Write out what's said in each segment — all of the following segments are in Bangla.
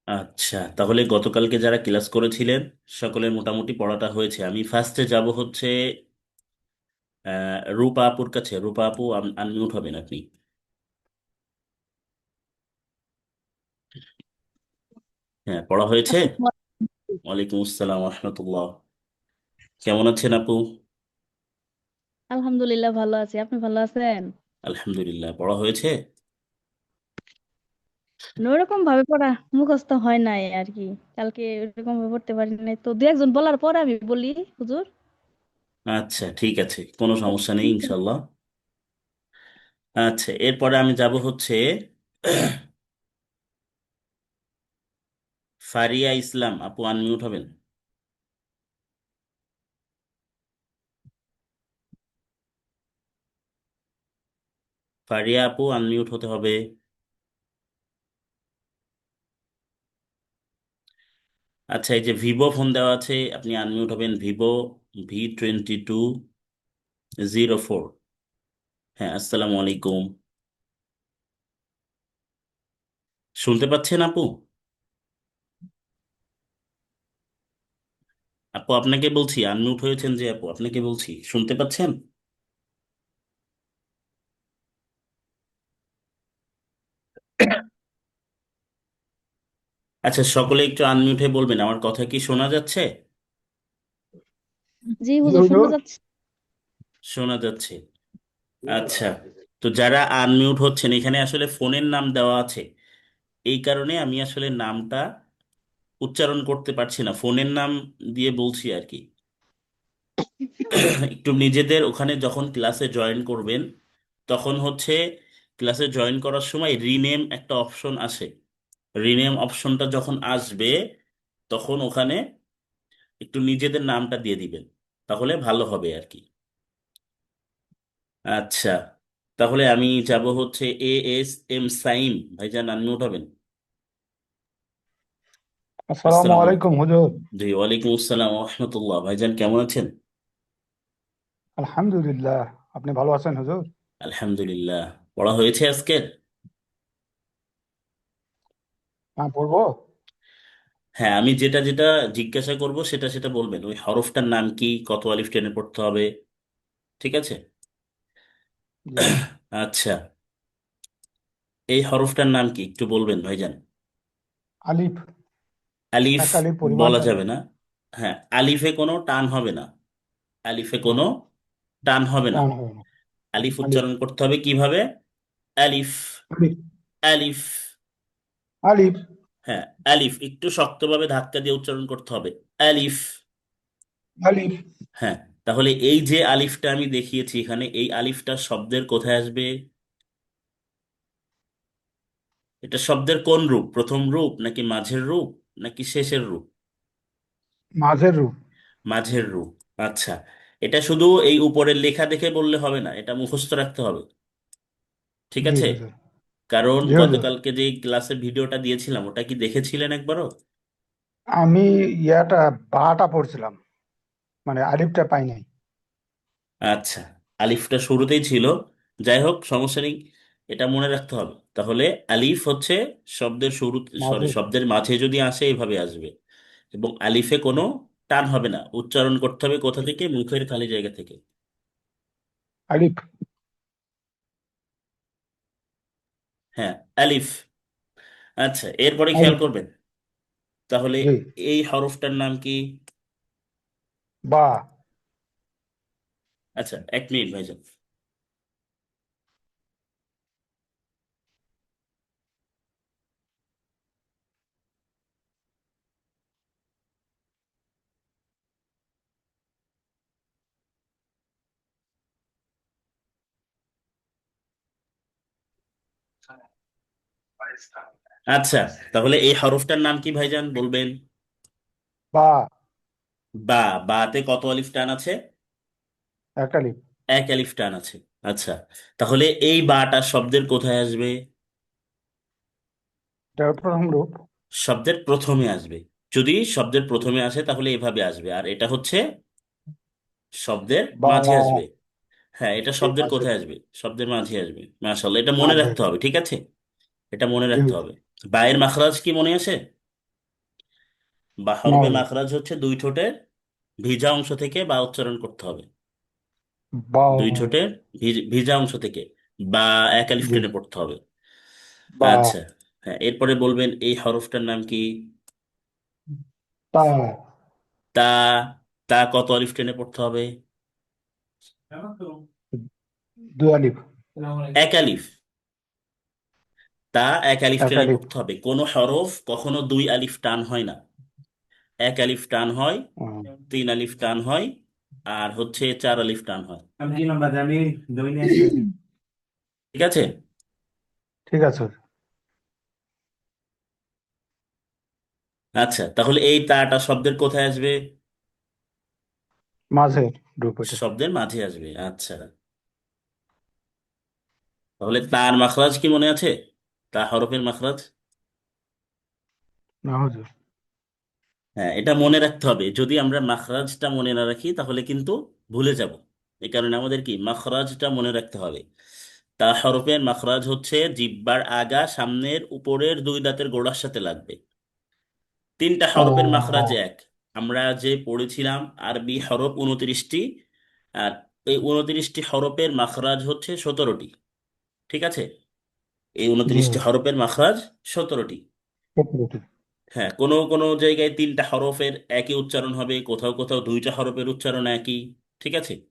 আচ্ছা, তাহলে গতকালকে যারা ক্লাস করেছিলেন সকলের মোটামুটি পড়াটা হয়েছে। আমি ফার্স্টে যাব হচ্ছে রূপা আপুর কাছে। রূপা আপু, আনমিউট হবেন আপনি। হ্যাঁ, পড়া হয়েছে। আসসালামু আলাইকুম। ওয়ালাইকুম আসসালাম রহমতুল্লাহ। কেমন আছেন আপু? আলহামদুলিল্লাহ ভালো আছি, আপনি ভালো আছেন? আলহামদুলিল্লাহ, পড়া হয়েছে। ওরকম ভাবে পড়া মুখস্থ হয় নাই আর কি। কালকে ওরকম ভাবে পড়তে পারি নাই, তো দু একজন বলার পরে আমি বলি। হুজুর। আচ্ছা, ঠিক আছে, কোনো সমস্যা নেই ইনশাল্লাহ। আচ্ছা, এরপরে আমি যাব হচ্ছে ফারিয়া ইসলাম আপু, আনমিউট হবেন। ফারিয়া আপু, আনমিউট হতে হবে। আচ্ছা, এই যে ভিভো ফোন দেওয়া আছে, আপনি আনমিউট হবেন। Vivo V2204। হ্যাঁ, আসসালামু আলাইকুম। শুনতে পাচ্ছেন আপু? আপু, আপনাকে বলছি, আনমিউট হয়েছেন যে আপু, আপনাকে বলছি, শুনতে পাচ্ছেন? আচ্ছা, সকলে একটু আনমিউট হয়ে বলবেন, আমার কথা কি শোনা যাচ্ছে? জি জি হুজুর, শোনা হুজুর। যাচ্ছে। শোনা যাচ্ছে। আচ্ছা, তো যারা আনমিউট হচ্ছেন, এখানে আসলে ফোনের নাম দেওয়া আছে, এই কারণে আমি আসলে নামটা উচ্চারণ করতে পারছি না, ফোনের নাম দিয়ে বলছি আর কি। একটু নিজেদের ওখানে যখন ক্লাসে জয়েন করবেন, তখন হচ্ছে ক্লাসে জয়েন করার সময় রিনেম একটা অপশন আসে। রিনেম অপশনটা যখন আসবে, তখন ওখানে একটু নিজেদের নামটা দিয়ে দিবেন, তাহলে ভালো হবে আর কি। আচ্ছা, তাহলে আমি যাব হচ্ছে ASM সাইম। ভাইজান, আনমিউট হবেন। আসসালামু আসসালামু আলাইকুম। আলাইকুম হুজুর। জি, ওয়ালাইকুম আসসালাম রহমতুল্লাহ। ভাইজান, কেমন আছেন? আলহামদুলিল্লাহ। আপনি ভালো আছেন হুজুর? আলহামদুলিল্লাহ। পড়া হয়েছে আজকে? হ্যাঁ, পড়বো। হ্যাঁ, আমি যেটা যেটা জিজ্ঞাসা করব সেটা সেটা বলবেন। ওই হরফটার নাম কি, কত আলিফ টেনে পড়তে হবে, ঠিক আছে? জি। আচ্ছা, এই হরফটার নাম কি একটু বলবেন ভাইজান? আলিফ। আলিফ এক আলিফ পরিমাণ বলা পানি। যাবে না। হ্যাঁ, আলিফে কোনো টান হবে না। আলিফে না, কোনো টান হবে না। টান হবে না। আলিফ আলিফ। উচ্চারণ করতে হবে কিভাবে? আলিফ, আলিফ। আলিফ। আলিফ। হ্যাঁ, আলিফ একটু শক্তভাবে ধাক্কা দিয়ে উচ্চারণ করতে হবে। আলিফ। আলিফ। হ্যাঁ, তাহলে এই যে আলিফটা আমি দেখিয়েছি এখানে, এই আলিফটা শব্দের কোথায় আসবে? এটা শব্দের কোন রূপ? প্রথম রূপ নাকি মাঝের রূপ নাকি শেষের রূপ? মাঝের রূপ। মাঝের রূপ। আচ্ছা, এটা শুধু এই উপরের লেখা দেখে বললে হবে না, এটা মুখস্থ রাখতে হবে, ঠিক জি আছে? হুজুর। কারণ জি হুজুর। গতকালকে যে ক্লাসের ভিডিওটা দিয়েছিলাম, ওটা কি দেখেছিলেন একবারও? আমি ইয়াটা বাটা পড়ছিলাম, মানে আলিফটা পাই নাই। আচ্ছা, আলিফটা শুরুতেই ছিল। যাই হোক, সমস্যা নেই, এটা মনে রাখতে হবে তাহলে। আলিফ হচ্ছে শব্দের শুরু, সরি, মাঝে। শব্দের মাঝে যদি আসে এইভাবে আসবে। এবং আলিফে কোনো টান হবে না, উচ্চারণ করতে হবে কোথা থেকে? মুখের খালি জায়গা থেকে। আলিফ। হ্যাঁ, আলিফ। আচ্ছা, এরপরে খেয়াল আলিফ। করবেন তাহলে, জি। এই হরফটার নাম কি? বা। আচ্ছা, 1 মিনিট ভাইজান। আচ্ছা, তাহলে এই হরফটার নাম কি ভাইজান, বলবেন? বা। বা। বাতে কত আলিফ টান আছে? এক আলিফ। এক আলিফ টান আছে। আচ্ছা, তাহলে এই বাটা শব্দের কোথায় আসবে? এটা প্রথম রূপ। শব্দের প্রথমে আসবে। যদি শব্দের প্রথমে আসে তাহলে এভাবে আসবে, আর এটা হচ্ছে শব্দের বা। মাঝে আসবে। হ্যাঁ, এটা শব্দের মাঝে। কোথায় আসবে? শব্দের মাঝে আসবে। মাশাআল্লাহ, এটা মনে মাঝে। রাখতে হবে, ঠিক আছে? এটা মনে জি রাখতে হুজুর। হবে। বায়ের মাখরাজ কি মনে আছে? বা না হরফে হুজুর। মাখরাজ হচ্ছে দুই ঠোঁটের ভিজা অংশ থেকে বা উচ্চারণ করতে হবে। বা। দুই ঠোঁটের ভিজা অংশ থেকে বা এক আলিফ জি। টেনে পড়তে হবে। বা। আচ্ছা, হ্যাঁ, এরপরে বলবেন এই হরফটার নাম কি? তা। তা। তা কত আলিফ টেনে পড়তে হবে? দুই আলিফ। এক আলিফ। তা এক আলিফ এক টেনে আলিফ। পড়তে হবে, কোনো হরফ কখনো দুই আলিফ টান হয় না। এক আলিফ টান হয়, হুম। তিন আলিফ টান হয়, আর হচ্ছে চার আলিফ টান হয়। ঠিক আছে। ঠিক আছে হুজুর। আচ্ছা, তাহলে এই তাটা শব্দের কোথায় আসবে? মাঝের রূপটা। শব্দের মাঝে আসবে। আচ্ছা, তাহলে তার মাখরাজ কি মনে আছে? তা হরফের মাখরাজ। না হুজুর। হ্যাঁ, এটা মনে রাখতে হবে। যদি আমরা মাখরাজটা মনে না রাখি তাহলে কিন্তু ভুলে যাব। এই কারণে আমাদের কি মাখরাজটা মনে রাখতে হবে। তা হরফের মাখরাজ হচ্ছে জিহ্বার আগা সামনের উপরের দুই দাঁতের গোড়ার সাথে লাগবে। তিনটা হরফের মাখরাজ ও। এক। আমরা যে পড়েছিলাম আরবি হরফ 29টি, আর এই 29টি হরফের মাখরাজ হচ্ছে 17টি। ঠিক আছে। এই জি 29টি হুজুর। হরফের মাখরাজ 17টি। সতেরোটি। হ্যাঁ, কোনো কোনো জায়গায় তিনটা হরফের একই উচ্চারণ হবে, কোথাও কোথাও দুইটা হরফের উচ্চারণ একই। ঠিক আছে। জি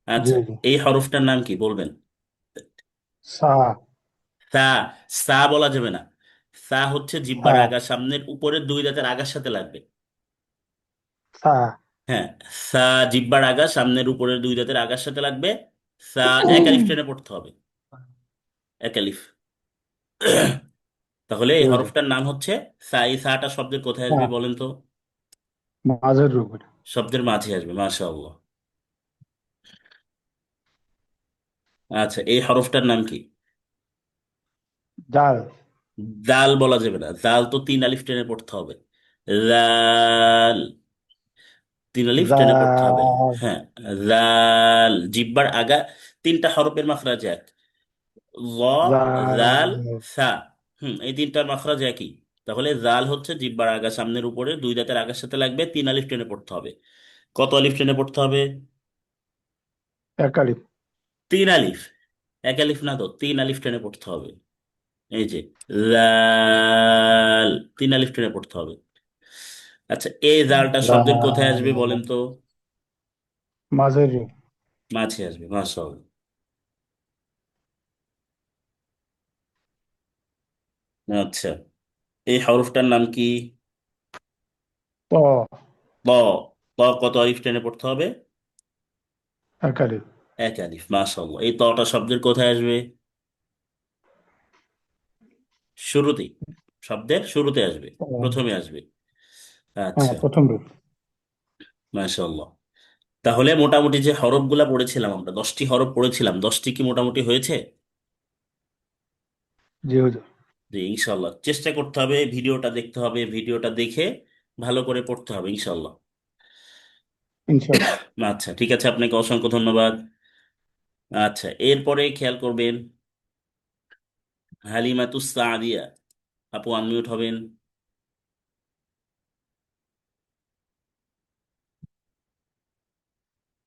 আচ্ছা, জি। এই হরফটার নাম কি বলবেন? সা। সা। সা বলা যাবে না। সা হচ্ছে জিহ্বার হ্যাঁ। আগা সামনের উপরের দুই দাঁতের আগার সাথে লাগবে। সা। হ্যাঁ, সা জিহ্বার আগা সামনের উপরের দুই দাঁতের আগার সাথে লাগবে। সা এক আলিফ টেনে পড়তে হবে। এক আলিফ। তাহলে জি এই হুজুর। হরফটার নাম হচ্ছে সা। এই সাটা শব্দের কোথায় আসবে হ্যাঁ। বলেন তো? মাঝের রূপটা। শব্দের মাঝে আসবে, মাশাআল্লাহ। আচ্ছা, এই হরফটার নাম কি? জাল। জাল বলা যাবে না। জাল তো তিন আলিফ টেনে পড়তে হবে। জাল। তিন আলিফ টেনে পড়তে হবে। জাল। হ্যাঁ। জাল জিব্বার আগা তিনটা হরফের মাখরাজ এক। ল, জাল, জাল। সা। এই তিনটার মাখরাজ একই। তাহলে জাল হচ্ছে জিব্বার আগা সামনের উপরে দুই দাঁতের আগার সাথে লাগবে, তিন আলিফ টেনে পড়তে হবে। কত আলিফ টেনে পড়তে হবে? এক আলিফ। তিন আলিফ। এক আলিফ না তো, তিন আলিফ টেনে পড়তে হবে। এই যে জাল, তিন আলিফ টেনে পড়তে হবে। আচ্ছা, এই জালটা শব্দের কোথায় জাল। আসবে বলেন তো? মাঝের রূপ। মাঝে আসবে, মাশাআল্লাহ। আচ্ছা, এই হরফটার নাম কি? ত। ত। ত কত আলিফ টেনে পড়তে হবে? এক আলিফ। এক আলিফ, মাশাআল্লাহ। এই তটা শব্দের কোথায় আসবে? শুরুতেই। শব্দের শুরুতে আসবে, প্রথমে আসবে। হ্যাঁ, আচ্ছা, প্রথম রূপ। মাশাআল্লাহ। তাহলে মোটামুটি যে হরফগুলা পড়েছিলাম, আমরা 10টি হরফ পড়েছিলাম, 10টি কি মোটামুটি হয়েছে? জি হুজুর। জি, ইনশাল্লাহ চেষ্টা করতে হবে, ভিডিওটা দেখতে হবে, ভিডিওটা দেখে ভালো করে পড়তে হবে ইনশাল্লাহ। ইনশাল্লাহ। আচ্ছা, ঠিক আছে, আপনাকে অসংখ্য ধন্যবাদ। আচ্ছা, এরপরে খেয়াল করবেন হালিমাতুস সাদিয়া আপু আনমিউট হবেন।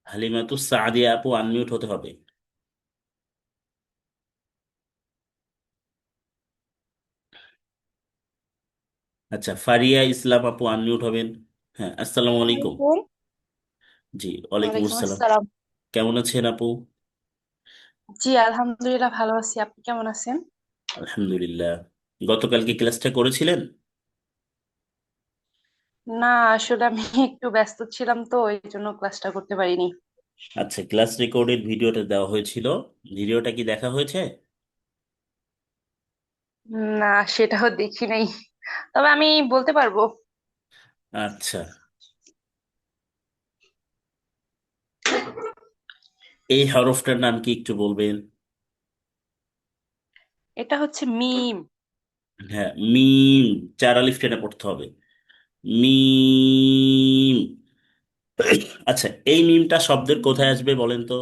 হালিমাতুস সাদিয়া আপু আনমিউট হতে হবে। আচ্ছা, ফারিয়া ইসলাম আপু আনমিউট হবেন। হ্যাঁ, আসসালামু আলাইকুম। আলাইকুম। জি, ওয়ালাইকুম ওয়ালাইকুম আসসালাম। আসসালাম। কেমন আছেন আপু? জি আলহামদুলিল্লাহ ভালো আছি, আপনি কেমন আছেন? আলহামদুলিল্লাহ। গতকাল কি ক্লাসটা করেছিলেন? না, আসলে আমি একটু ব্যস্ত ছিলাম তো এই জন্য ক্লাসটা করতে পারিনি। আচ্ছা, ক্লাস রেকর্ডের ভিডিওটা দেওয়া হয়েছিল, ভিডিওটা কি দেখা হয়েছে? না, সেটাও দেখি নাই, তবে আমি বলতে পারবো। আচ্ছা, এই হরফটার নাম কি একটু বলবেন? এটা হচ্ছে মিম। হ্যাঁ, মিম। চার আলিফ টেনে পড়তে হবে। মিম। আচ্ছা, এই মিমটা শব্দের কোথায় আসবে বলেন তো?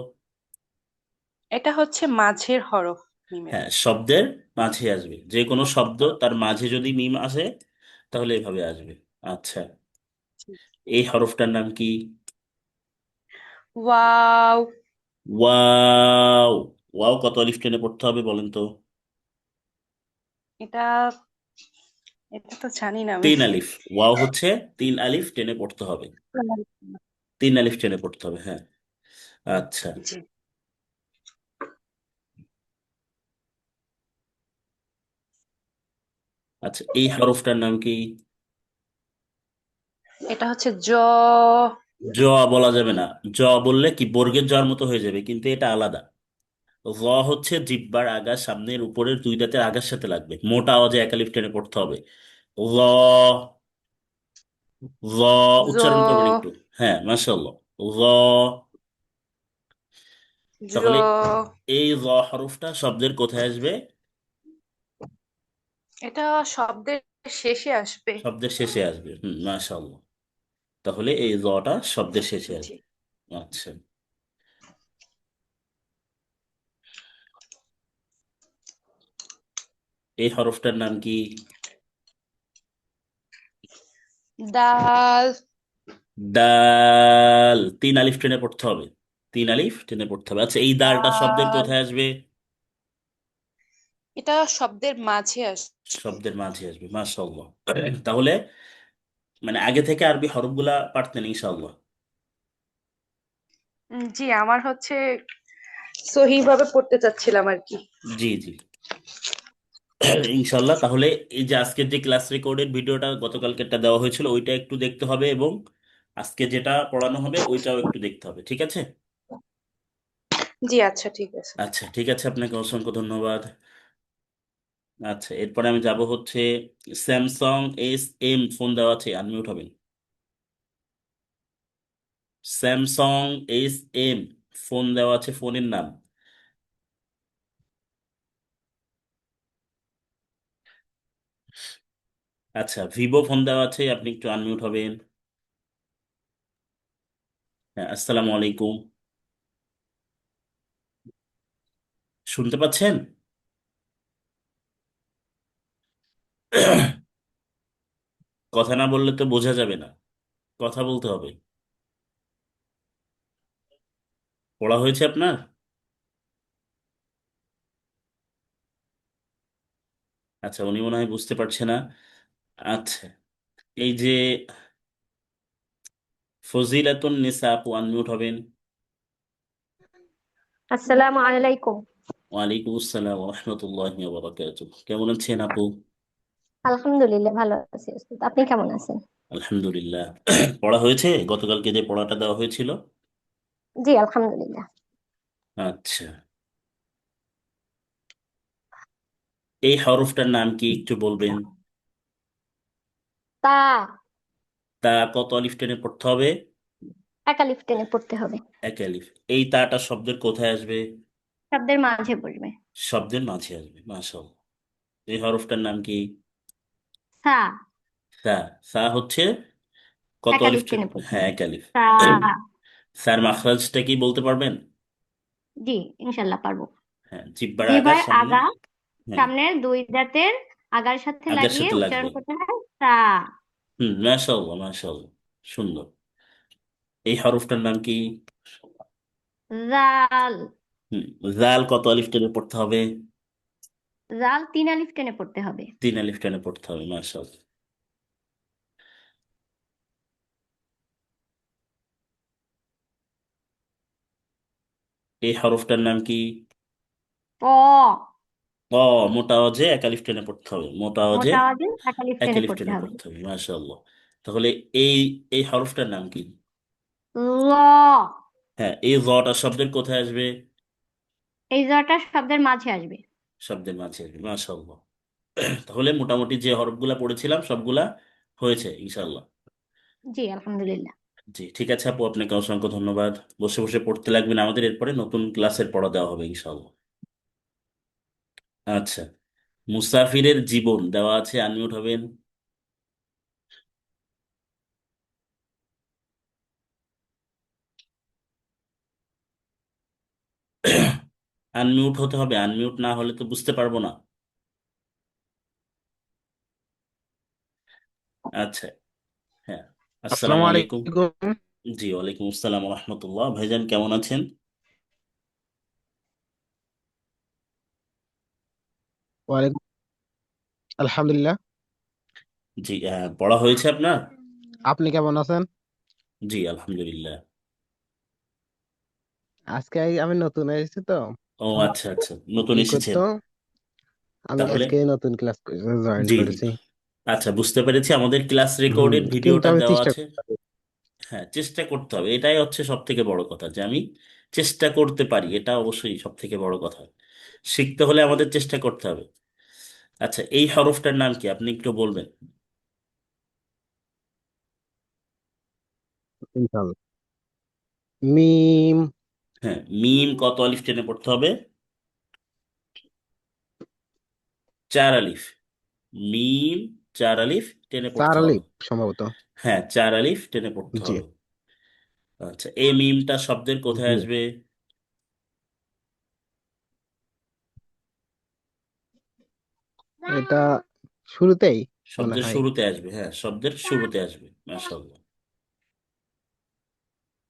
এটা হচ্ছে মাঝের হরফ। মিমের। হ্যাঁ, শব্দের মাঝে আসবে, যে কোনো শব্দ তার মাঝে যদি মিম আসে তাহলে এভাবে আসবে। আচ্ছা, এই হরফটার নাম কি? ওয়াও। ওয়াও। ওয়াও কত আলিফ টেনে পড়তে হবে বলেন তো? এটা এটা তো জানি না আমি। 3 আলিফ। ওয়াও হচ্ছে 3 আলিফ টেনে পড়তে হবে। 3 আলিফ টেনে পড়তে হবে, হ্যাঁ। আচ্ছা। জি। আচ্ছা, এই হরফটার নাম কি? এটা হচ্ছে জ। জ বলা যাবে না। জ বললে কি বর্গের জর মতো হয়ে যাবে, কিন্তু এটা আলাদা। র হচ্ছে জিহ্বার আগা, সামনের উপরের 2 দাঁতের আগার সাথে লাগবে, মোটা আওয়াজে 1 আলিফ টেনে পড়তে হবে। র। র। জ। উচ্চারণ করবেন একটু। হ্যাঁ, মাশাআল্লাহ। র। জ। তাহলে এই র হরফটা শব্দের কোথায় আসবে? এটা শব্দের শেষে আসবে। শব্দের শেষে আসবে, মাশাআল্লাহ। তাহলে এই রটা শব্দের শেষে জি। আসবে। আচ্ছা, এই হরফটার নাম কি? দাল। দাল। 3 আলিফ টেনে পড়তে হবে। 3 আলিফ টেনে পড়তে হবে। আচ্ছা, এই দালটা শব্দের দাল। কোথায় আসবে? এটা শব্দের মাঝে আসবে। শব্দের মাঝে আসবে, মাশাআল্লাহ। তাহলে মানে আগে থেকে আরবি হরফগুলা পারতেন ইনশাআল্লাহ? জি, আমার হচ্ছে সহি ভাবে পড়তে চাচ্ছিলাম আর কি। জি, জি। ইনশাল্লাহ। তাহলে এই যে আজকের যে ক্লাস রেকর্ডের ভিডিওটা গতকালকেরটা দেওয়া হয়েছিল ওইটা একটু দেখতে হবে, এবং আজকে যেটা পড়ানো হবে ওইটাও একটু দেখতে হবে, ঠিক আছে? জি, আচ্ছা ঠিক আছে। আচ্ছা, ঠিক আছে, আপনাকে অসংখ্য ধন্যবাদ। আচ্ছা, এরপরে আমি যাব হচ্ছে স্যামসাং S M ফোন দেওয়া আছে, আনমিউট হবেন। স্যামসাং S M ফোন দেওয়া আছে, ফোনের নাম। আচ্ছা, ভিভো ফোন দেওয়া আছে, আপনি একটু আনমিউট হবেন। হ্যাঁ, আসসালামু আলাইকুম। শুনতে পাচ্ছেন? কথা না বললে তো বোঝা যাবে না, কথা বলতে হবে। পড়া হয়েছে আপনার? আচ্ছা, উনি মনে হয় বুঝতে পারছে না। আচ্ছা, এই যে ফজিলাতুন নিসা, আপু আনমিউট হবেন। আসসালামু আলাইকুম। ওয়ালাইকুম আসসালাম ওয়া রাহমাতুল্লাহি ওয়া বারাকাতুহু। কেমন আছেন আপু? আলহামদুলিল্লাহ ভালো আছি ওস্তাদ, আপনি কেমন আছেন? আলহামদুলিল্লাহ। পড়া হয়েছে গতকালকে যে পড়াটা দেওয়া হয়েছিল? জি আলহামদুলিল্লাহ। আচ্ছা, এই হরফটার নাম কি একটু বলবেন? তা। তা কত আলিফ টেনে পড়তে হবে? একালিফ টেনে পড়তে হবে। 1 আলিফ। এই তাটা শব্দের কোথায় আসবে? শব্দের মাঝে বসবে। শব্দের মাঝে আসবে, মাশাআল্লাহ। এই হরফটার নাম কি? সা। সা। সা হচ্ছে কত আলিফ একালিফ টেনে টেনে? পড়তে হ্যাঁ, হবে। 1 আলিফ। সা। স্যার, মাখরাজটা কি বলতে পারবেন? জি ইনশাল্লাহ পারবো। হ্যাঁ, জিহ্বার আগার জিহ্বার সামনে। আগা হ্যাঁ, সামনের দুই দাঁতের আগার সাথে আগার লাগিয়ে সাথে উচ্চারণ লাগবে। করতে হয় সা। মাশাআল্লাহ, মাশাআল্লাহ, সুন্দর। এই হরফটার নাম কি? জাল। হুম। জাল কত আলিফ টেনে পড়তে হবে? জাল 3 আলিফ টেনে পড়তে হবে। 3 আলিফ টেনে পড়তে হবে, মাশাআল্লাহ। এই হরফটার নাম কি? প। ক। মোটা আওয়াজে 1 আলিফ টেনে পড়তে হবে, মোটা আওয়াজে মোটা আওয়াজে একালিফ এক টেনে আলিফ পড়তে টেনে হবে। পড়তে হবে, মাশাআল্লাহ। তাহলে এই এই হরফটার নাম কি? ল। হ্যাঁ, এই রটা শব্দের কোথায় আসবে? এই জটা শব্দের মাঝে আসবে। শব্দের মাঝে আসবে, মাশাআল্লাহ। তাহলে মোটামুটি যে হরফগুলা পড়েছিলাম সবগুলা হয়েছে ইনশাআল্লাহ। জি আলহামদুলিল্লাহ। জি, ঠিক আছে আপু, আপনাকে অসংখ্য ধন্যবাদ। বসে বসে পড়তে লাগবেন, আমাদের এরপরে নতুন ক্লাসের পড়া দেওয়া হবে ইনশাআল্লাহ। আচ্ছা, মুসাফিরের জীবন দেওয়া আছে, আনমিউট হবেন। আনমিউট হতে হবে, আনমিউট না হলে তো বুঝতে পারবো না। আচ্ছা, হ্যাঁ। আসসালামু আসসালামু আলাইকুম। আলাইকুম। জি, ওয়ালাইকুম আসসালাম রহমতুল্লাহ। ভাইজান কেমন আছেন? ওয়ালাইকুম। আলহামদুলিল্লাহ। জি, পড়া হয়েছে আপনার? আপনি কেমন আছেন? জি, আলহামদুলিল্লাহ। আজকে আমি নতুন এসেছি তো, ও আমার আচ্ছা আচ্ছা, নতুন ই এসেছেন। করতো। আমি তাহলে আজকে নতুন ক্লাস জয়েন জি জি, করেছি। আচ্ছা, বুঝতে পেরেছি। আমাদের ক্লাস রেকর্ডের কিন্তু ভিডিওটা আমি দেওয়া চেষ্টা আছে। করতে পারি। হ্যাঁ, চেষ্টা করতে হবে, এটাই হচ্ছে সব থেকে বড় কথা, যে আমি চেষ্টা করতে পারি, এটা অবশ্যই সব থেকে বড় কথা। শিখতে হলে আমাদের চেষ্টা করতে হবে। আচ্ছা, এই হরফটার নাম কি আপনি একটু বলবেন? ইনশাআল্লাহ। মিম। হ্যাঁ, মিম কত আলিফ টেনে পড়তে হবে? 4 আলিফ। মিম 4 আলিফ টেনে চার পড়তে হবে। আলিফ সম্ভবত। হ্যাঁ, 4 আলিফ টেনে পড়তে জি হবে। আচ্ছা, এই মিমটা শব্দের কোথায় জি। আসবে? এটা শুরুতেই মনে শব্দের হয়। শুরুতে আসবে, হ্যাঁ, শব্দের শুরুতে আসবে। মাশাআল্লাহ।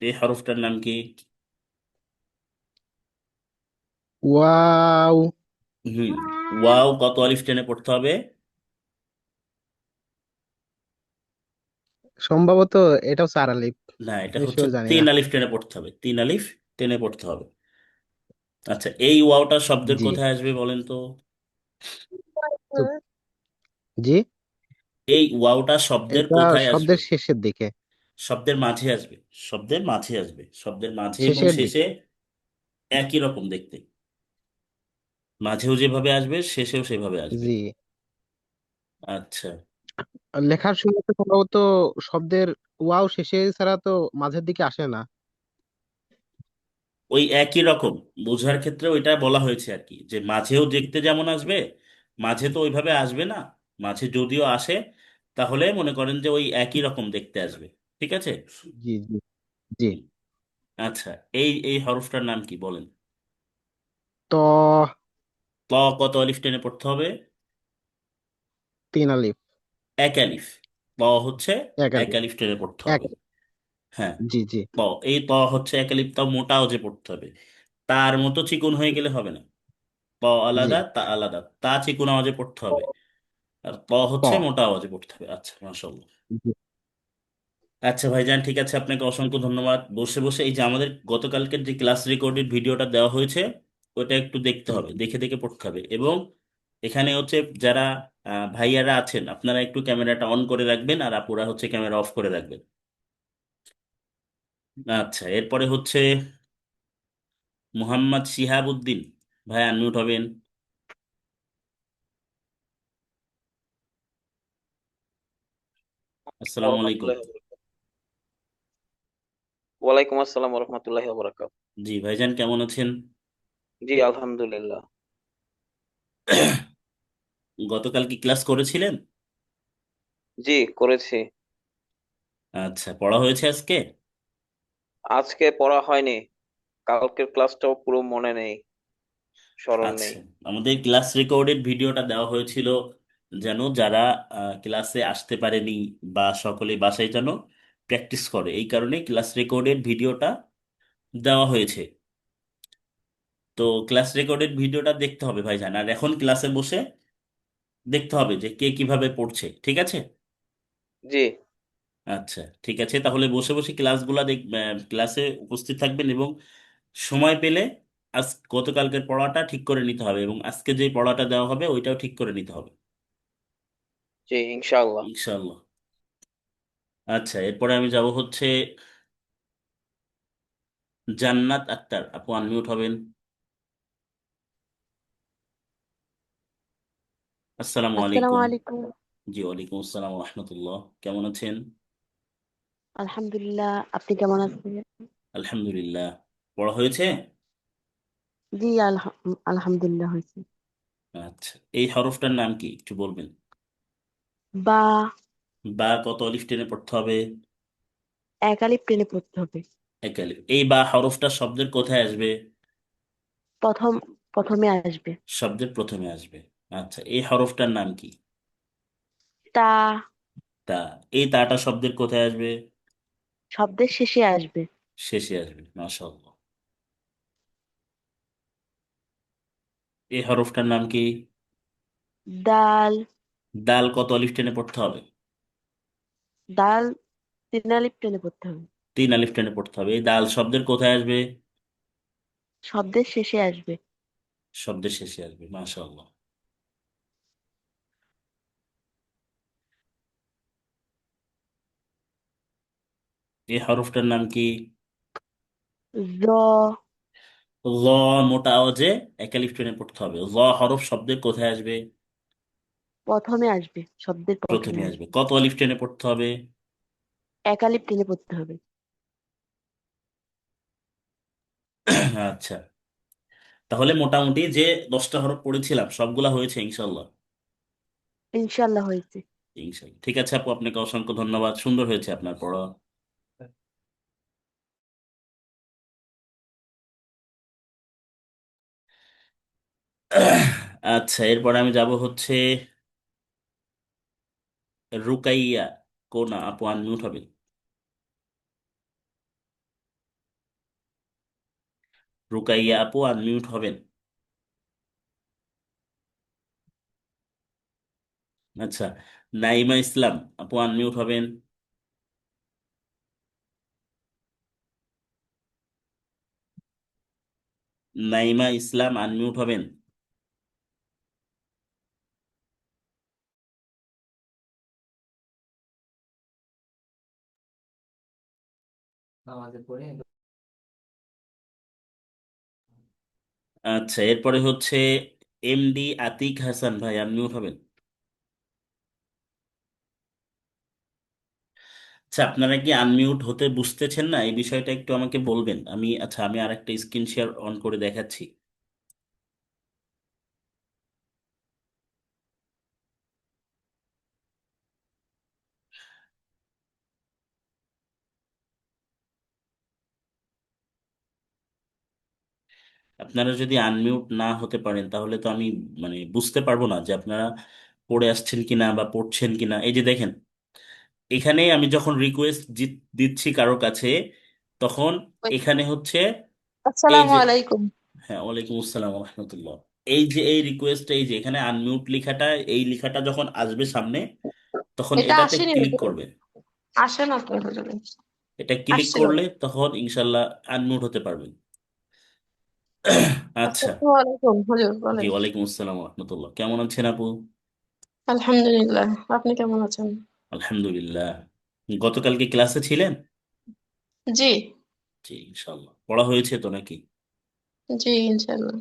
এই হরফটার নাম কি? ওয়াও। হুম। ওয়াও কত আলিফ টেনে পড়তে হবে? সম্ভবত এটাও চার আলিফ। না, এটা আমি হচ্ছে শিওর জানি না। 3 আলিফ টেনে পড়তে হবে, 3 আলিফ টেনে পড়তে হবে। আচ্ছা, এই ওয়াওটা শব্দের জি। কোথায় আসবে বলেন তো? তো জি, এই ওয়াওটা শব্দের এটা কোথায় আসবে? শব্দের শেষের দিকে। শব্দের মাঝে আসবে। শব্দের মাঝে আসবে, শব্দের মাঝে এবং শেষের শেষে দিকে। একই রকম দেখতে। মাঝেও যেভাবে আসবে, শেষেও সেভাবে আসবে। জি। আচ্ছা, আর লেখার সময় তো সম্ভবত শব্দের ওয়াও শেষে ছাড়া তো মাঝের দিকে আসে না। ওই একই রকম বোঝার ক্ষেত্রে ওইটা বলা হয়েছে আর কি, যে মাঝেও দেখতে যেমন আসবে, মাঝে তো ওইভাবে আসবে না। মাঝে যদিও আসে, তাহলে মনে করেন যে ওই একই রকম দেখতে আসবে। ঠিক আছে। জি জি জি। হুম। আচ্ছা, এই এই হরফটার নাম কি বলেন? তো ত কত আলিফ টেনে পড়তে হবে? 3 আলিফ। 1 আলিফ। ত হচ্ছে এক এক আলিফ। আলিফ টেনে পড়তে এক। হবে। হ্যাঁ। জি জি ত, এই ত হচ্ছে 1 আলিফ, তাও মোটাও যে পড়তে হবে। তার মতো চিকন হয়ে গেলে হবে না। ত জি। আলাদা, তা আলাদা, তা চিকন আওয়াজে পড়তে হবে। আর ত প। হচ্ছে মোটা আওয়াজে পড়তে হবে। আচ্ছা, মাশাআল্লাহ। জি আচ্ছা ভাইজান, ঠিক আছে, আপনাকে অসংখ্য ধন্যবাদ। বসে বসে এই যে আমাদের গতকালকের যে ক্লাস রেকর্ডেড ভিডিওটা দেওয়া হয়েছে, ওটা একটু দেখতে হবে, দেখে দেখে পড়তে হবে। এবং এখানে হচ্ছে যারা ভাইয়ারা আছেন, আপনারা একটু ক্যামেরাটা অন করে রাখবেন, আর আপুরা হচ্ছে ক্যামেরা অফ করে রাখবেন। আচ্ছা, এরপরে হচ্ছে মুহাম্মদ শিহাব উদ্দিন। ভাই আনমিউট হবেন। আসসালামু আলাইকুম। ওরহমতুল্লাহি ওয়া ওয়ালাইকুম আসসালাম ওরহমতুল্লাহি ওয়া বারাকাতুহু। জি ভাইজান, কেমন আছেন? জি আলহামদুলিল্লাহ। গতকাল কি ক্লাস করেছিলেন? জি করেছি। আচ্ছা, পড়া হয়েছে আজকে? আজকে পড়া হয়নি, কালকের ক্লাসটাও পুরো মনে নেই, স্মরণ নেই। আচ্ছা, আমাদের ক্লাস রেকর্ডেড ভিডিওটা দেওয়া হয়েছিল যেন যারা ক্লাসে আসতে পারেনি বা সকলে বাসায় যেন প্র্যাকটিস করে, এই কারণে ক্লাস রেকর্ডেড ভিডিওটা দেওয়া হয়েছে। তো ক্লাস রেকর্ডেড ভিডিওটা দেখতে হবে ভাইজান, আর এখন ক্লাসে বসে দেখতে হবে যে কে কিভাবে পড়ছে। ঠিক আছে। জি আচ্ছা, ঠিক আছে, তাহলে বসে বসে ক্লাসগুলা ক্লাসে উপস্থিত থাকবেন, এবং সময় পেলে আজ গতকালকের পড়াটা ঠিক করে নিতে হবে, এবং আজকে যে পড়াটা দেওয়া হবে ওইটাও ঠিক করে নিতে হবে। জি ইনশাআল্লাহ। ইনশাআল্লাহ। আচ্ছা, এরপরে আমি যাব হচ্ছে জান্নাত আক্তার, আপু আনমিউট হবেন। আসসালামু আসসালামু আলাইকুম। আলাইকুম। জি, ওয়ালাইকুম আসসালাম রহমতুল্লাহ। কেমন আছেন? আলহামদুলিল্লাহ, আপনি কেমন আছেন? আলহামদুলিল্লাহ। পড়া হয়েছে? জি আলহামদুলিল্লাহ হয়েছে। আচ্ছা, এই হরফটার নাম কি একটু বলবেন? বা। বা কত আলিফ টেনে পড়তে হবে? এক আলিফ টেনে পড়তে হবে। 1 আলিফ। এই বা হরফটা শব্দের কোথায় আসবে? প্রথম প্রথমে আসবে। শব্দের প্রথমে আসবে। আচ্ছা, এই হরফটার নাম কি? তা তা। এই তাটা শব্দের কোথায় আসবে? শব্দের শেষে আসবে। শেষে আসবে, মাশাআল্লাহ। এই হরফটার নাম কি? দাল দাল কত অলিফ টেনে পড়তে হবে? দাল 3 আলিফ টেনে পড়তে হবে। 3 আলিফ টেনে পড়তে হবে। এই দাল শব্দের কোথায় আসবে? শব্দের শেষে আসবে। শব্দের শেষে আসবে, মাশাআল্লাহ। এই হরফটার নাম কি? জ ল। মোটা আওয়াজে 1 আলিফ টেনে পড়তে হবে। ল হরফ শব্দের কোথায় আসবে? প্রথমে আসবে, শব্দের প্রথমে প্রথমে আসবে। আসবে। কত আলিফ টেনে পড়তে হবে? 1 আলিফ টেনে পড়তে হবে। আচ্ছা, তাহলে মোটামুটি যে 10টা হরফ পড়েছিলাম সবগুলা হয়েছে ইনশাল্লাহ। ইনশাল্লাহ হয়েছে। ইনশাল্লাহ, ঠিক আছে আপু, আপনাকে অসংখ্য ধন্যবাদ, সুন্দর হয়েছে আপনার পড়া। আচ্ছা, এরপরে আমি যাব হচ্ছে রুকাইয়া। কোনা আপু আনমিউট হবে। রুকাইয়া আপু আনমিউট হবেন। আচ্ছা, নাইমা ইসলাম আপু আনমিউট হবেন। নাইমা ইসলাম আনমিউট হবেন। আচ্ছা, এরপরে হচ্ছে এমডি আতিক হাসান ভাই আনমিউট হবেন। আচ্ছা, আপনারা কি আনমিউট হতে বুঝতেছেন না? এই বিষয়টা একটু আমাকে বলবেন। আমি আরেকটা স্ক্রিন শেয়ার অন করে দেখাচ্ছি। আপনারা যদি আনমিউট না হতে পারেন তাহলে তো আমি মানে বুঝতে পারবো না যে আপনারা পড়ে আসছেন কিনা বা পড়ছেন কিনা। এই যে দেখেন, এখানে আমি যখন রিকোয়েস্ট দিচ্ছি কারো কাছে, তখন এখানে হচ্ছে এই আসসালামু যে, আলাইকুম। হ্যাঁ ওয়ালাইকুম আসসালাম রহমতুল্লাহ। এই যে এই রিকোয়েস্ট, এই যে এখানে আনমিউট লেখাটা, এই লেখাটা যখন আসবে সামনে তখন এটা এটাতে আসেনি ক্লিক হুজুর, করবে। আসে না তো হুজুর। এটা ক্লিক আসছিল করলে তখন ইনশাল্লাহ আনমিউট হতে পারবেন। আচ্ছা। আসসালামু আলাইকুম হুজুর, জি, বলেন। ওয়ালাইকুম আসসালাম রহমতুল্লাহ। কেমন আছেন আপু? আলহামদুলিল্লাহ, আপনি কেমন আছেন? আলহামদুলিল্লাহ। গতকালকে ক্লাসে ছিলেন? জি। জি, ইনশাল্লাহ পড়া হয়েছে তো নাকি? জি ইনশাল্লাহ।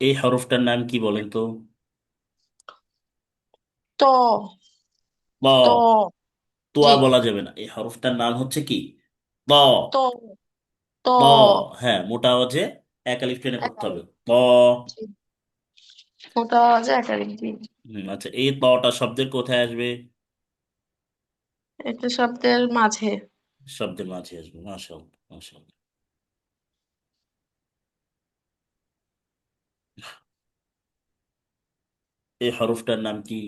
এই হরফটার নাম কি বলেন তো? তো ব। তো জি। তোয়া বলা যাবে না, এই হরফটার নাম হচ্ছে কি? ব। তো তো ব। হ্যাঁ, মোটা আওয়াজে 1 আলিফ টেনে পড়তে একালি হবে। ব। জি। মোটা আওয়াজে একালি জি। আচ্ছা, এই তটা শব্দের কোথায় আসবে? একটা শব্দের মাঝে। শব্দের মাঝে আসবে, মাশাআল্লাহ মাশাআল্লাহ। এই হরফটার নাম কি?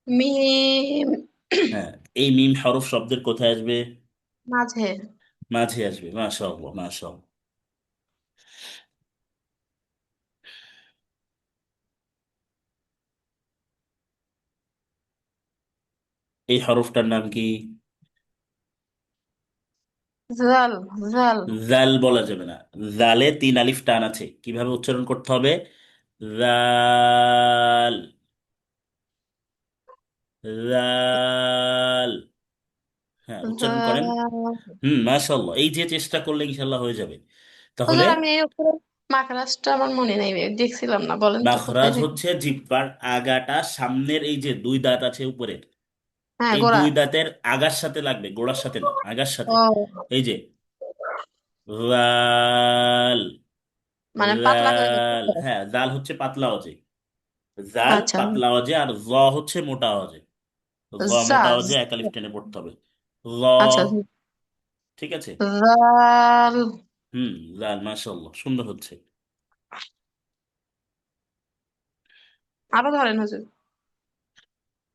মিম। হ্যাঁ, এই মিম হরফ শব্দের কোথায় আসবে? মাঝে। মাঝে আসবে, মাশাআল্লাহ মাশাআল্লাহ। এই হরফটার নাম কি? জাল জাল জাল বলা যাবে না। জালে 3 আলিফ টান আছে, কিভাবে উচ্চারণ করতে হবে? জাল। জাল। হ্যাঁ, উচ্চারণ করেন। জাল। মাশাআল্লাহ, এই যে চেষ্টা করলে ইনশাল্লাহ হয়ে যাবে। তাহলে হুজুর আমি এই উপরে মাকড়াসটা আমার মনে নেই, দেখছিলাম না, বলেন তো কোথায় মাখরাজ থেকে। হচ্ছে জিহ্বার আগাটা সামনের এই যে 2 দাঁত আছে উপরের, হ্যাঁ, এই গোড়া। 2 দাঁতের আগার সাথে লাগবে, গোড়ার সাথে না, আগার সাথে। ও, এই যে জাল। মানে পাতলা করে বলতে জাল, হবে। হ্যাঁ জাল হচ্ছে পাতলা আওয়াজে। জাল আচ্ছা। পাতলা আওয়াজে, আর জ হচ্ছে মোটা আওয়াজে। জ মোটা জাজ। আওয়াজে 1 আলিফ টেনে পড়তে হবে। জ। আচ্ছা। ঠিক আছে? জাল। জাল, মাশাআল্লাহ, সুন্দর হচ্ছে। আরো ধরেন হুজুর।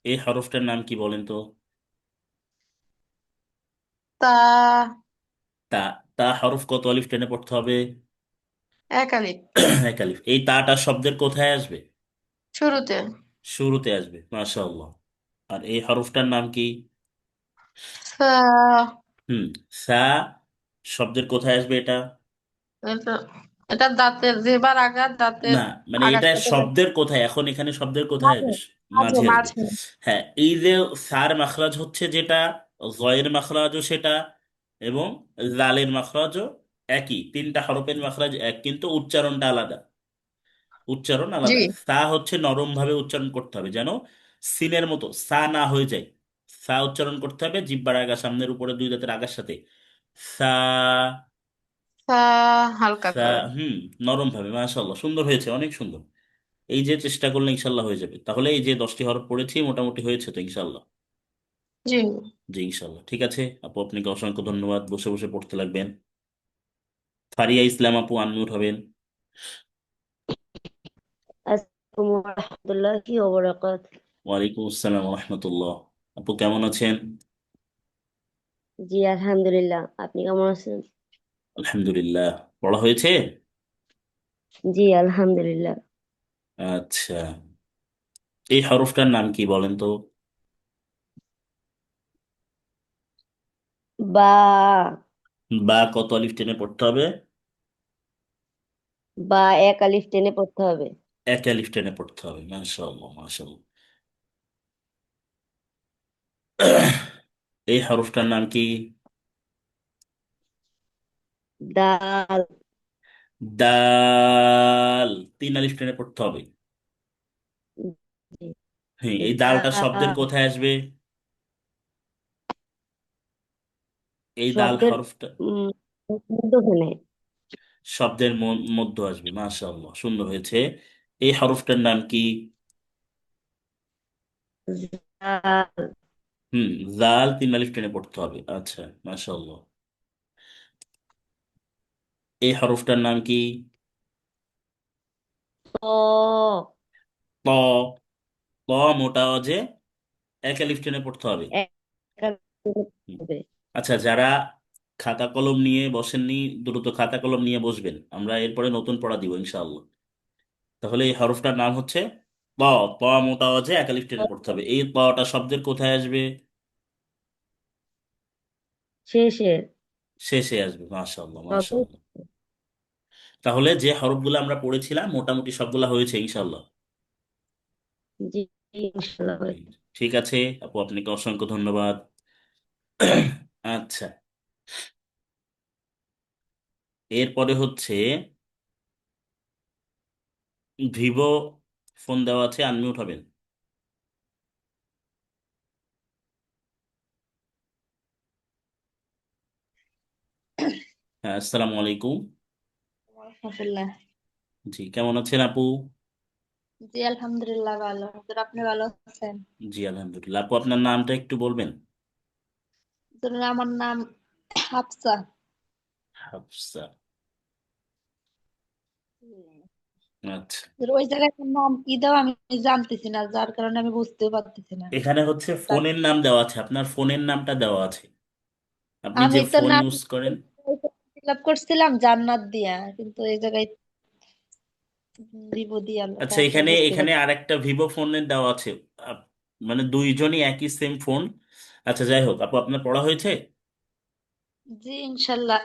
এই হরফটার নাম কি বলেন তো? তা। তা। তা হরফ কত আলিফ টেনে পড়তে হবে? এক আলিফ। এক আলিফ। এই তাটা শব্দের কোথায় আসবে? শুরুতে। শুরুতে আসবে, মাশাআল্লাহ। আর এই হরফটার নাম কি? সা। হুম। সা শব্দের কোথায় আসবে এটা? এটা এটা দাঁতের যেবার আগা দাঁতের না, মানে আগার এটা সাথে শব্দের কোথায়, এখন এখানে শব্দের কোথায় মাঝে আসবে? মাঝে মাঝে আসবে। মাঝে। হ্যাঁ, এই যে সার মাখরাজ হচ্ছে যেটা, জয়ের মাখরাজও সেটা, এবং জালের মাখরাজও একই। তিনটা হরফের মাখরাজ এক, কিন্তু উচ্চারণটা আলাদা। উচ্চারণ জি। আলাদা। সা হচ্ছে নরম ভাবে উচ্চারণ করতে হবে, যেন সিনের মতো সা না হয়ে যায়। সা উচ্চারণ করতে হবে জিহ্বার আগা, সামনের উপরে দুই দাঁতের আগার সাথে। সা। সা। হালকা সা। করে। হুম। নরম ভাবে, মাশাআল্লাহ, সুন্দর হয়েছে, অনেক সুন্দর। এই যে চেষ্টা করলে ইনশাল্লাহ হয়ে যাবে। তাহলে এই যে 10টি হরফ পড়েছি, মোটামুটি হয়েছে তো ইনশাল্লাহ? জি। জি, ইনশাল্লাহ। ঠিক আছে আপু, আপনাকে অসংখ্য ধন্যবাদ। বসে বসে পড়তে লাগবেন। ফারিয়া ইসলাম আপু, আনমিউট হবেন। আসসালামু রহমতুল্লাহি ওয়া বারাকাতুহু। ওয়ালাইকুম আসসালাম রহমতুল্লাহ। আপু কেমন আছেন? জি আলহামদুলিল্লাহ, আপনি কেমন আছেন? আলহামদুলিল্লাহ। পড়া হয়েছে? জি আলহামদুলিল্লাহ। আচ্ছা, এই হরফটার নাম কি বলেন তো? বা। বা কত আলিফ টেনে পড়তে হবে? বা এক আলিফ টেনে পড়তে হবে। এক আলিফ টেনে পড়তে হবে, মাশাআল্লাহ, মাশাআল্লাহ। এই হরফটার নাম কি? দাল। দাল। তিন আলিফ টেনে পড়তে হবে। জি। হ্যাঁ, এই দালটা শব্দের দাল কোথায় আসবে? এই দাল শব্দের হরফটা উম, মধ্যখানে। শব্দের মধ্যে আসবে, মাশাআল্লাহ, সুন্দর হয়েছে। এই হরফটার নাম কি? জাল। হুম। জাল, তিন আলিফ টেনে পড়তে হবে, আচ্ছা, মাশাআল্লাহ। এই হরফটার নাম কি? ত। ত। ত মোটা অজে এক আলিফ টেনে পড়তে হবে। এক আলিফ টেনে পড়তে হুম। হবে। আচ্ছা, যারা খাতা কলম নিয়ে বসেননি, দ্রুত খাতা কলম নিয়ে বসবেন, আমরা এরপরে নতুন পড়া দিব ইনশাআল্লাহ। তাহলে এই হরফটার নাম হচ্ছে ত। ত মোটা অজে এক আলিফ টেনে পড়তে হবে। এই তটা শব্দের কোথায় আসবে? শেষে। শেষে আসবে, মাশাআল্লাহ, তবে মাশাআল্লাহ। তাহলে যে হরফগুলো আমরা পড়েছিলাম মোটামুটি সবগুলা হয়েছে ইনশাআল্লাহ। জি ইনশাআল্লাহ। ঠিক আছে আপু, আপনাকে অসংখ্য ধন্যবাদ। আচ্ছা, এরপরে হচ্ছে ভিভো ফোন দেওয়া আছে, আনমিউট হবেন। হ্যাঁ, আসসালামু আলাইকুম। রহমতুল্লাহ। জি, কেমন আছেন আপু? জি আলহামদুলিল্লাহ ভালো। হুজুর আপনি ভালো আছেন? জি আলহামদুলিল্লাহ। আপু আপনার নামটা একটু বলবেন? হুজুর, আমার নাম হাফসা। হাফসা। আচ্ছা, হুজুর, ওই জায়গায় একটা নাম কি দেওয়া আমি জানতেছি না, যার কারণে আমি বুঝতেও পারতেছি না। এখানে হচ্ছে ফোনের নাম দেওয়া আছে, আপনার ফোনের নামটা দেওয়া আছে, আপনি যে আমি তো ফোন নাম ইউজ করেন। ফিল আপ করছিলাম জান্নাত দিয়া, কিন্তু এই জায়গায় দিব দিয়া আচ্ছা, সমস্যা এখানে বুঝতে এখানে পারছি। আরেকটা ভিভো ফোনের দেওয়া আছে। আপ- মানে দুইজনই একই সেম ফোন। আচ্ছা, যাই হোক আপু, আপনার পড়া হয়েছে? জি ইনশাল্লাহ।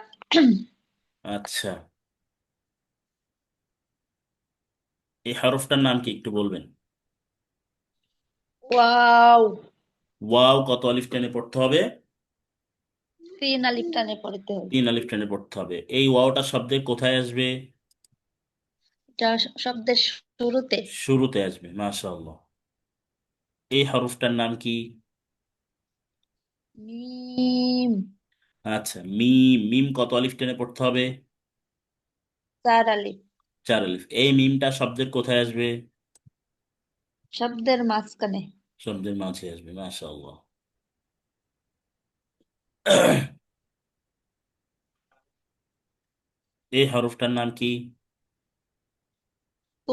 আচ্ছা, এই হরফটার নাম কি একটু বলবেন? ওয়াও। ওয়াও কত আলিফ টেনে পড়তে হবে? তিন আলিফ টানে পড়তে হবে। তিন আলিফ টেনে পড়তে হবে। এই ওয়াওটা শব্দের কোথায় আসবে? এটা শব্দের শুরুতে। শুরুতে আসবে, মাশাআল্লাহ। এই হরফটার নাম কি? মিম। আচ্ছা, মিম। মিম কত আলিফ টেনে পড়তে হবে? চার আলিফ। চার আলিফ। এই মিমটা শব্দের কোথায় আসবে? শব্দের মাঝখানে। শব্দের মাঝে আসবে, মাশাআল্লাহ। এই হরফটার নাম কি? ত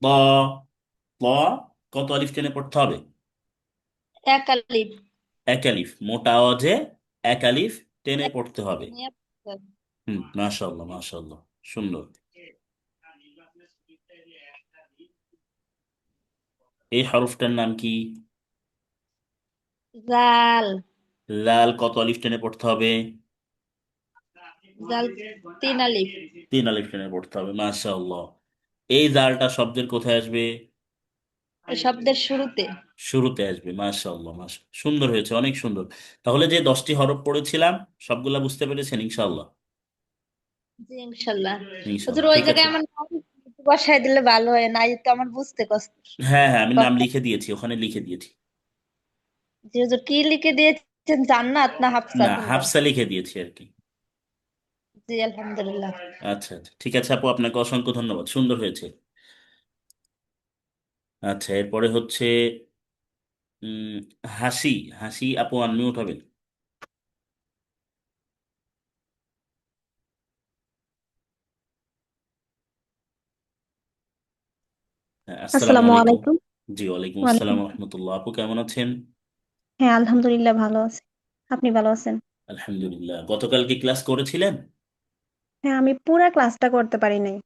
ত। ত কত আলিফ টেনে পড়তে হবে? এক আলিফ এক আলিফ, মোটা আওয়াজে এক আলিফ টেনে এক পড়তে হবে। নিয়ে- মাশাআল্লাহ, মাশাআল্লাহ, সুন্দর। এই হরফটার নাম কি? জাল লাল কত আলিফ টেনে পড়তে হবে? জাল তিন আলিফ তিন আলিফ টেনে পড়তে হবে, মাশাআল্লাহ। এই জালটা শব্দের কোথায় আসবে? এই শব্দের শুরুতে। শুরুতে আসবে, মাশাআল্লাহ, মাশাআল্লাহ, সুন্দর হয়েছে, অনেক সুন্দর। তাহলে যে 10টি হরফ পড়েছিলাম সবগুলা বুঝতে পেরেছেন ইনশাআল্লাহ? জি ইনশাল্লাহ। হুজুর ইনশাআল্লাহ, ওই ঠিক আছে। জায়গায় আমার নাম একটু বসায় দিলে ভালো হয়, নাই তো আমার বুঝতে কষ্ট। হ্যাঁ, হ্যাঁ, আমি নাম কষ্ট। লিখে দিয়েছি, ওখানে লিখে দিয়েছি। জি হুজুর, কি লিখে দিয়েছেন, জান্নাত না হাফসা না, কোনটা? হাফসা লিখে দিয়েছি আর কি। জি আলহামদুলিল্লাহ। আচ্ছা, আচ্ছা, ঠিক আছে আপু, আপনাকে অসংখ্য ধন্যবাদ, সুন্দর হয়েছে। আচ্ছা, এরপরে হচ্ছে উম হাসি। হাসি আপু আনমিউট হবেন। হ্যাঁ, আসসালামু আসসালামু আলাইকুম। আলাইকুম। জি, ওয়ালাইকুম ওয়ালাইকুম আসসালাম আসসালাম। রহমতুল্লাহ। আপু কেমন আছেন? হ্যাঁ, আলহামদুলিল্লাহ ভালো আছি। আপনি ভালো আছেন? আলহামদুলিল্লাহ। গতকাল কি ক্লাস করেছিলেন? হ্যাঁ, আমি পুরা ক্লাসটা করতে পারি নাই।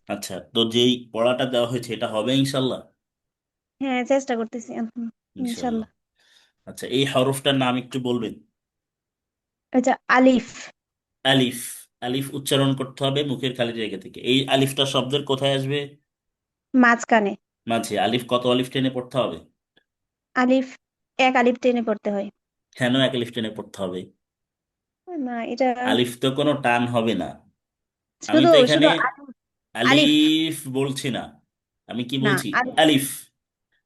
আচ্ছা, তো যেই পড়াটা দেওয়া হয়েছে এটা হবে ইনশাল্লাহ? হ্যাঁ, চেষ্টা করতেছি ইনশাল্লাহ। ইনশাল্লাহ। আচ্ছা, এই হরফটার নাম একটু বলবেন? আচ্ছা, আলিফ। আলিফ। আলিফ উচ্চারণ করতে হবে মুখের খালি জায়গা থেকে। এই আলিফটা শব্দের কোথায় আসবে? মাঝখানে। মাঝে। আলিফ কত আলিফ টেনে পড়তে হবে? আলিফ এক আলিফ টেনে পড়তে হয়। কেন এক আলিফ টেনে পড়তে হবে? না, এটা আলিফ তো কোনো টান হবে না। আমি শুধু তো এখানে শুধু আলিফ। আলিফ আলিফ বলছি না, আমি কি না, বলছি? আলিফ। আলিফ।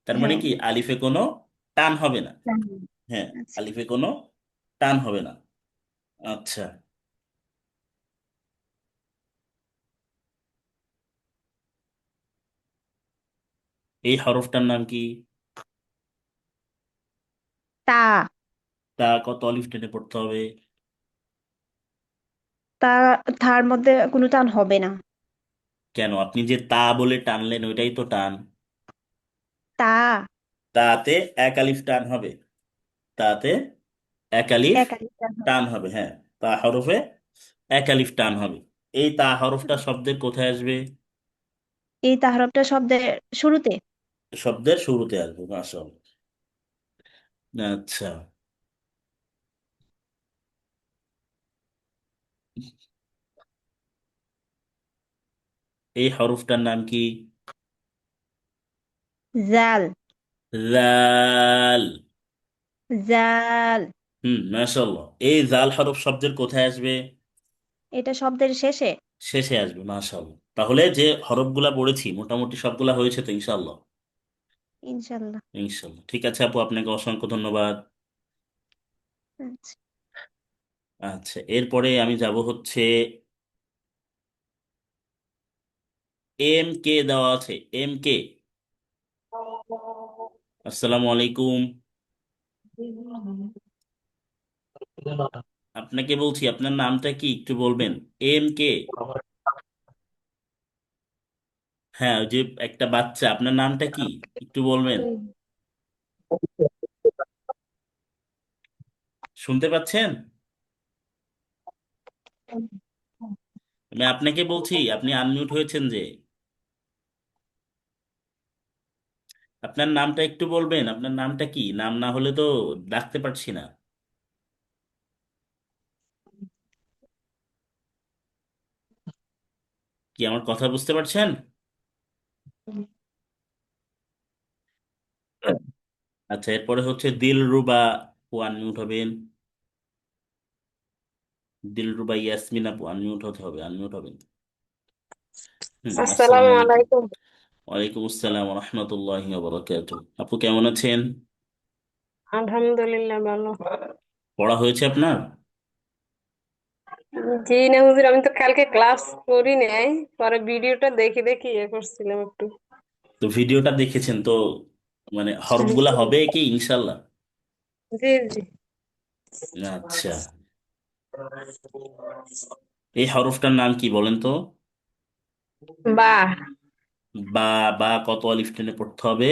তার মানে হ্যাঁ। কি আলিফে কোনো টান হবে না। হুম। হ্যাঁ, আচ্ছা। আলিফে কোনো টান হবে না। আচ্ছা, এই হরফটার নাম কি? তা। তা কত আলিফ টেনে পড়তে হবে? তা তার মধ্যে কোনো টান হবে না। কেন, আপনি যে তা বলে টানলেন ওইটাই তো টান। তা তাতে এক আলিফ টান হবে। তাতে এক আলিফ এক আলিফ টান হবে। টান হবে, হ্যাঁ। তা হরফে এক আলিফ টান হবে। এই তা হরফটা শব্দের কোথায় আসবে? এই তা হরফটা শব্দের শুরুতে। শব্দের শুরুতে আসবে, মাশাআল্লাহ। আচ্ছা, এই হরফটার নাম কি? জাল। জাল। জাল। মাশাআল্লাহ। এই জাল হরফ শব্দের কোথায় আসবে? এটা শব্দের শেষে। শেষে আসবে, মাশাআল্লাহ। তাহলে যে হরফগুলা পড়েছি মোটামুটি সবগুলা হয়েছে তো ইনশাআল্লাহ? ইনশাল্লাহ। ইনশাআল্লাহ, ঠিক আছে আপু, আপনাকে অসংখ্য ধন্যবাদ। আচ্ছা। আচ্ছা, এরপরে আমি যাব হচ্ছে এম কে দেওয়া আছে, এম কে। আসসালামু আলাইকুম। আপনাকে বলছি আপনার নামটা কি একটু বলবেন? M K. হ্যাঁ, ওই যে একটা বাচ্চা, আপনার নামটা কি একটু বলবেন? শুনতে পাচ্ছেন? আমি আপনাকে বলছি, আপনি আনমিউট হয়েছেন যে। আপনার নামটা একটু বলবেন, আপনার নামটা কি? নাম না হলে তো ডাকতে পারছি না। কি আমার কথা বুঝতে পারছেন? আচ্ছা, এরপরে হচ্ছে দিলরুবা। আপু আনমিউট হবেন। দিলরুবা ইয়াসমিন আপু আনমিউট হতে হবে, আনমিউট হবেন। আসসালামু আসসালামু আলাইকুম। আলাইকুম। ওয়ালাইকুম আসসালাম রহমতুল্লাহ বরকাত। আপু কেমন আছেন? আলহামদুলিল্লাহ ভালো। পড়া হয়েছে আপনার? জি না হুজুর, আমি তো কালকে ক্লাস করি নাই, পরে ভিডিওটা দেখি দেখি করছিলাম একটু। তো ভিডিওটা দেখেছেন তো, মানে হরফগুলা হবে কি ইনশাল্লাহ? জি জি। আচ্ছা, এই হরফটার নাম কি বলেন তো? বা। বা। বা কত আলিফ টেনে পড়তে হবে?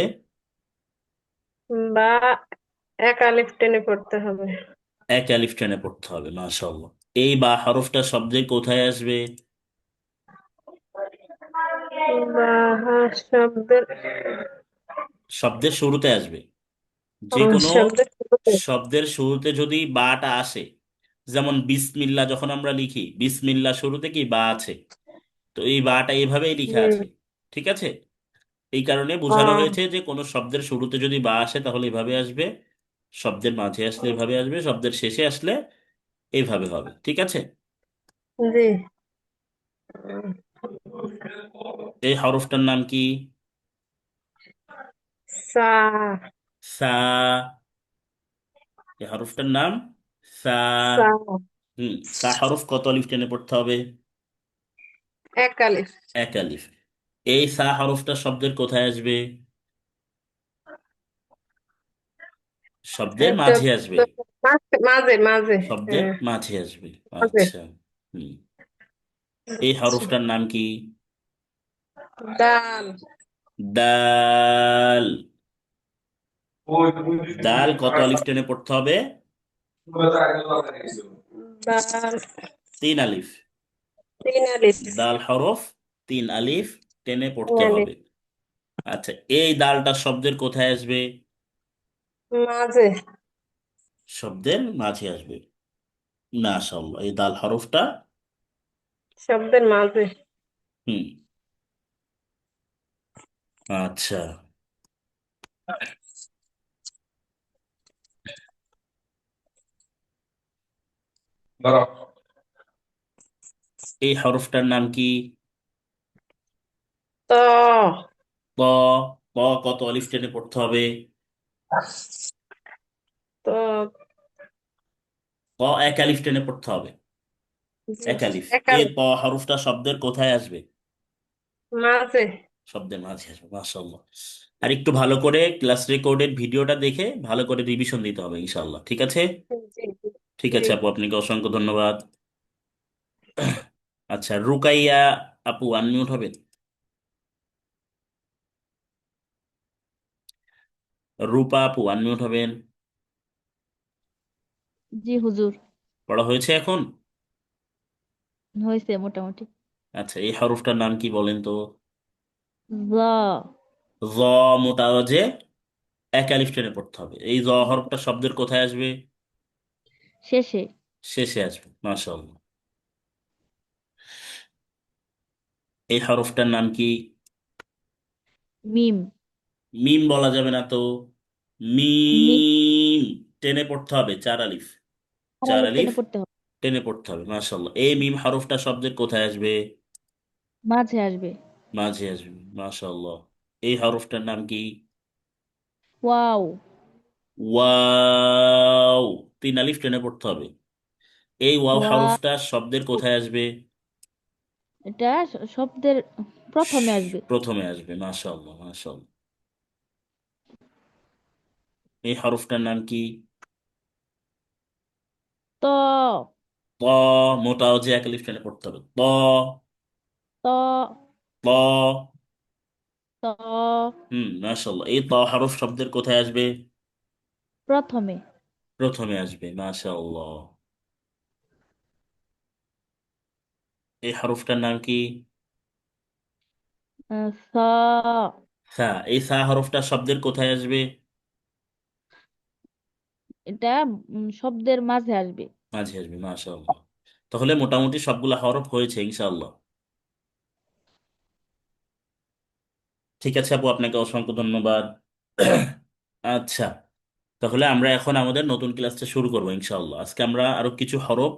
বা এক আলিফ টেনে পড়তে হবে। এক আলিফ টেনে পড়তে হবে, মাশাআল্লাহ। এই বা হরফটা শব্দের কোথায় আসবে? বা শব্দের শব্দের শুরুতে আসবে। যে কোনো শব্দের শুরুতে। শব্দের শুরুতে যদি বাটা আসে, যেমন বিসমিল্লাহ যখন আমরা লিখি, বিসমিল্লাহ শুরুতে কি বা আছে? তো এই বাটা এইভাবেই লেখা হুম। আছে। ঠিক আছে? এই কারণে বোঝানো আহ, হয়েছে যে কোনো শব্দের শুরুতে যদি বা আসে তাহলে এভাবে আসবে, শব্দের মাঝে আসলে এভাবে আসবে, শব্দের শেষে আসলে এইভাবে হবে। ঠিক আছে? জি। এই হরফটার নাম কি? সা। সা। এই হরফটার নাম সা। সা সা হরফ কত আলিফ টেনে পড়তে হবে? এক আলিফ। এক আলিফ। এই সা হরফটা শব্দের কোথায় আসবে? শব্দের এটা মাঝে আসবে। মাঝে মাঝে। শব্দের হ্যাঁ, মাঝে আসবে। মাঝে। আচ্ছা। হুম। এই আচ্ছা। হরফটার নাম কি? দাল। দাল। দাল কত আলিফ টেনে পড়তে হবে? দাল তিন আলিফ। তিন আলিফ। দাল হরফ তিন আলিফ টেনে তিন পড়তে আলিফ হবে। আচ্ছা, এই দালটা শব্দের কোথায় আসবে? মাঝে। শব্দের মাঝে আসবে, মাশাআল্লাহ। এই দাল হরফটা শব্দের মাঝে। হুম। আচ্ছা, এই হরফটার নাম কি? তো ক। ক কত আলিফ টেনে পড়তে হবে? তো ক এক আলিফ টেনে পড়তে হবে। জি। এক আলিফ। এক এই আলিফ ক হরফটা শব্দের কোথায় আসবে? মাঝে। শব্দের মাঝে আসবে, মাশাআল্লাহ। আর একটু ভালো করে ক্লাস রেকর্ডেড ভিডিওটা দেখে ভালো করে রিভিশন দিতে হবে ইনশাআল্লাহ। ঠিক আছে? জি জি ঠিক জি। আছে আপু, আপনাকে অসংখ্য ধন্যবাদ। আচ্ছা, রুকাইয়া আপু আনমিউট হবেন? রূপা আপু আনমিউট হবেন? জি হুজুর, পড়া হয়েছে এখন? হয়েছে মোটামুটি। আচ্ছা, এই হরফটার নাম কি বলেন তো? জ। জ। মোটা যে এক আলিফ টেনে পড়তে হবে। এই জ হরফটা শব্দের কোথায় আসবে? শেষে। শেষে আসবে, মাশাআল্লাহ। এই হরফটার নাম কি? মিম। মিম বলা যাবে না তো। মিম মিম টেনে পড়তে হবে, চার আলিফ। চার আলিফ আলিফ টেনে পড়তে হবে। টেনে পড়তে হবে, মাশাআল্লাহ। এই মিম হরফটা শব্দের কোথায় আসবে? মাঝে আসবে। মাঝে আসবে, মাশাআল্লাহ। এই হরফটার নাম কি? ওয়াও। ওয়াও। তিন আলিফ টেনে পড়তে হবে। এই ওয়াও ওয়াও। হরফটা শব্দের কোথায় আসবে? এটা শব্দের প্রথমে আসবে। প্রথমে আসবে, মাশাআল্লাহ মাশাআল্লাহ। এই হরফটার নাম কি? ত। ত। মোটাও যে এক আলিফ টেনে পড়তে হবে, ত। ত। ত। ত। মাশাআল্লাহ। এই ত হরফ শব্দের কোথায় আসবে? প্রথমে। প্রথমে আসবে, মাশাআল্লাহ। এই হরফটার নাম কি? স। সা। এই সা হরফটা শব্দের কোথায় আসবে? এটা শব্দের মাঝে আসবে। মাঝে আসবে, মাশাআল্লাহ। তাহলে মোটামুটি সবগুলা হরফ হয়েছে ইনশাআল্লাহ। ঠিক আছে আপু, আপনাকে অসংখ্য ধন্যবাদ। আচ্ছা, তাহলে আমরা এখন আমাদের নতুন ক্লাসটা শুরু করবো ইনশাআল্লাহ। আজকে আমরা আরো কিছু হরফ